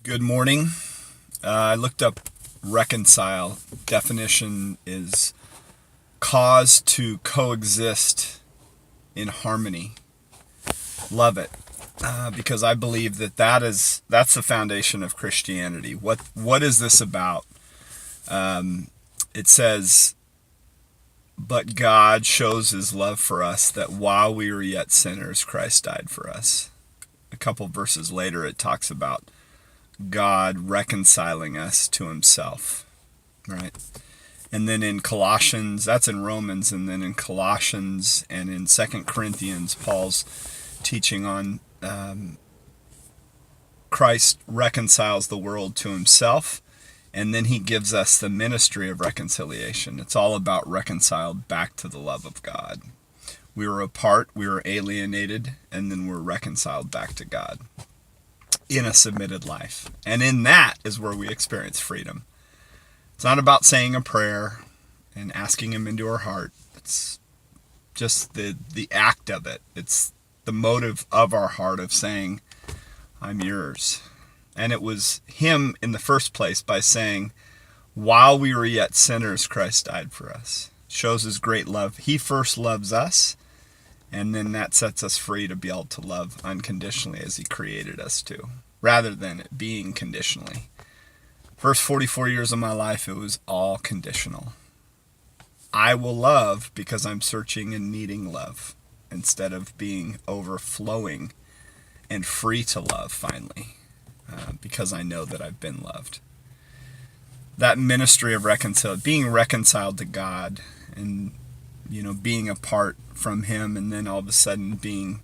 Good morning. I looked up reconcile. Definition is cause to coexist in harmony. Love it. Because I believe that's the foundation of Christianity. What is this about? It says, but God shows his love for us that while we were yet sinners, Christ died for us. A couple verses later, it talks about God reconciling us to himself, right? And then in Colossians, that's in Romans, and then in Colossians and in 2 Corinthians, Paul's teaching on Christ reconciles the world to himself, and then he gives us the ministry of reconciliation. It's all about reconciled back to the love of God. We were apart, we were alienated, and then we're reconciled back to God in a submitted life. And in that is where we experience freedom. It's not about saying a prayer and asking him into our heart. It's just the act of it. It's the motive of our heart of saying, I'm yours. And it was him in the first place by saying, while we were yet sinners, Christ died for us. Shows his great love. He first loves us, and then that sets us free to be able to love unconditionally as he created us to, rather than it being conditionally. First 44 years of my life, it was all conditional. I will love because I'm searching and needing love, instead of being overflowing and free to love finally, because I know that I've been loved. That ministry of being reconciled to God, and being apart from him, and then all of a sudden being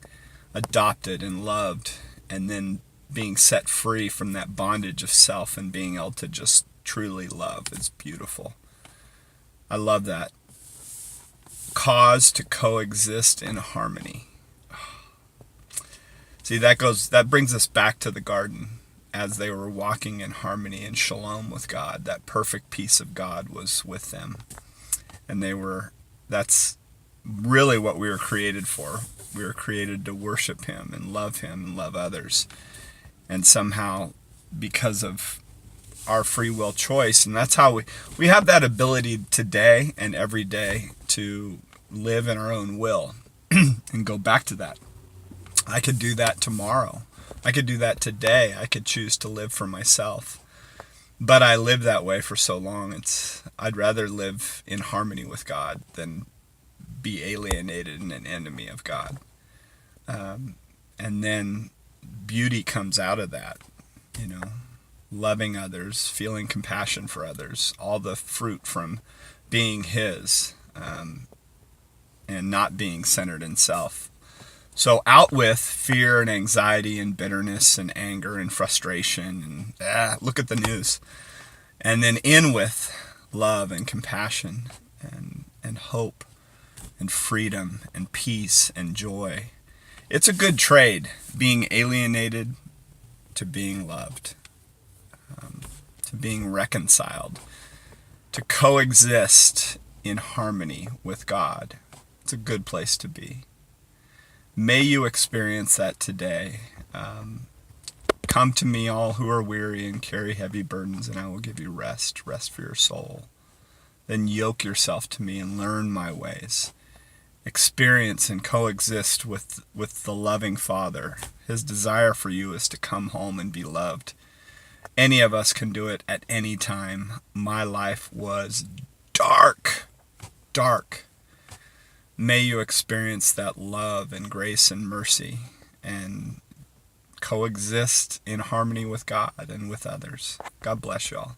adopted and loved, and then being set free from that bondage of self and being able to just truly love is beautiful. I love that. Cause to coexist in harmony. See, that brings us back to the garden as they were walking in harmony and shalom with God. That perfect peace of God was with them. And that's really what we were created for. We were created to worship him and love others. And somehow, because of our free will choice, and that's how we have that ability today and every day to live in our own will and go back to that. I could do that tomorrow. I could do that today. I could choose to live for myself. But I lived that way for so long. I'd rather live in harmony with God than be alienated and an enemy of God. And then beauty comes out of that, loving others, feeling compassion for others, all the fruit from being his, and not being centered in self. So out with fear and anxiety and bitterness and anger and frustration and look at the news. And then in with love and compassion and hope and freedom and peace and joy. It's a good trade, being alienated to being loved, to being reconciled, to coexist in harmony with God. It's a good place to be. May you experience that today. Come to me, all who are weary and carry heavy burdens, and I will give you rest for your soul. Then yoke yourself to me and learn my ways. Experience and coexist with the loving Father. His desire for you is to come home and be loved. Any of us can do it at any time. My life was dark. May you experience that love and grace and mercy and coexist in harmony with God and with others. God bless y'all.